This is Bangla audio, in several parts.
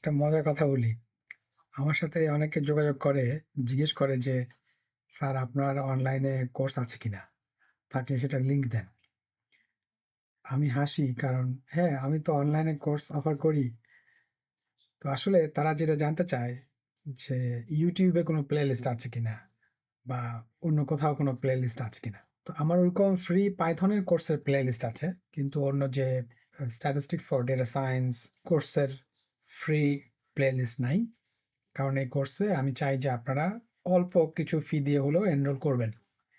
একটা মজার কথা বলি। আমার সাথে অনেকে যোগাযোগ করে, জিজ্ঞেস করে যে, "স্যার আপনার অনলাইনে কোর্স আছে কিনা? থাকলে সেটার লিংক দেন।" আমি হাসি কারণ হ্যাঁ, আমি তো অনলাইনে কোর্স অফার করি। তো আসলে তারা যেটা জানতে চায় যে YouTube এ কোনো প্লেলিস্ট আছে কিনা বা অন্য কোথাও কোনো প্লেলিস্ট আছে কিনা। তো আমার ওরকম ফ্রি Python এর কোর্সের প্লেলিস্ট আছে। কিন্তু অন্য যে Statistics for Data Science কোর্সের ফ্রি প্লেলিস্ট নাই। কারণ এই কোর্সে আমি চাই যে আপনারা অল্প কিছু ফি দিয়ে হলেও এনরোল করবেন।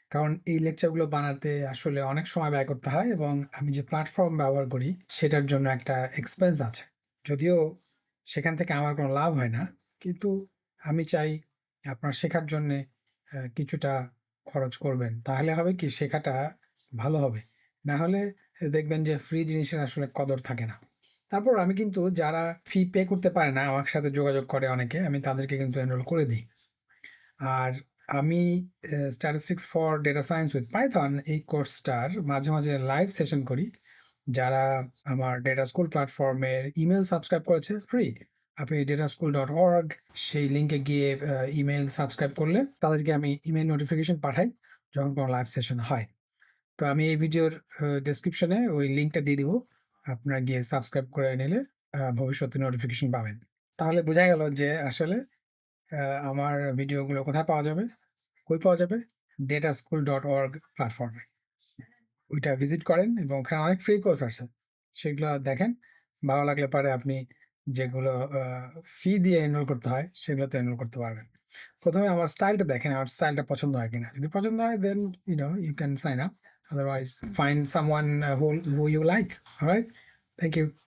কারণ এই লেকচারগুলো বানাতে আসলে অনেক সময় ব্যয় করতে হয় এবং আমি যে প্ল্যাটফর্ম ব্যবহার করি সেটার জন্য একটা এক্সপেন্স আছে। যদিও সেখান থেকে আমার কোনো লাভ হয় না। কিন্তু আমি চাই আপনার শেখার জন্যে কিছুটা খরচ করবেন। তাহলে হবে কি শেখাটা ভালো হবে। না হলে দেখবেন যে ফ্রি জিনিসের আসলে কদর থাকে না। তারপর আমি কিন্তু যারা ফি পে করতে পারে না আমার সাথে যোগাযোগ করে অনেকে, আমি তাদেরকে কিন্তু এনরোল করে দেই। আর আমি Statistics for Data Science with Python এই কোর্সটার মাঝে, মাঝে লাইভ সেশন করি। যারা আমার ডেটা স্কুল প্ল্যাটফর্মের ইমেইল সাবস্ক্রাইব করেছে ফ্রি। আপনি dataschool.org সেই লিঙ্কে গিয়ে ইমেইল সাবস্ক্রাইব করলে তাদেরকে আমি ইমেইল নোটিফিকেশন পাঠাই যখন কোনো লাইভ সেশন হয়। তো আমি এই ভিডিওর ডেসক্রিপশনে ওই লিঙ্কটা দিয়ে দিব। আপনারা গিয়ে সাবস্ক্রাইব করে নিলে ভবিষ্যতে নোটিফিকেশন পাবেন। তাহলে বোঝা গেল যে আসলে আ আমার ভিডিওগুলো কোথায় পাওয়া যাবে? কই পাওয়া যাবে? dataschool.org প্ল্যাটফর্মে। ওইটা ভিজিট করেন এবং ওখানে অনেক ফ্রি কোর্স আছে। সেগুলো দেখেন। ভালো লাগলে পরে আপনি যেগুলো ফি দিয়ে এনরোল করতে হয়, সেগুলোতে এনরোল করতে পারবেন। ১ম এ আমার স্টাইলটা দেখেন, আমার স্টাইলটা পছন্দ হয় কিনা। যদি পছন্দ হয় then you can sign up. Otherwise find someone who you like. Alright? Thank you.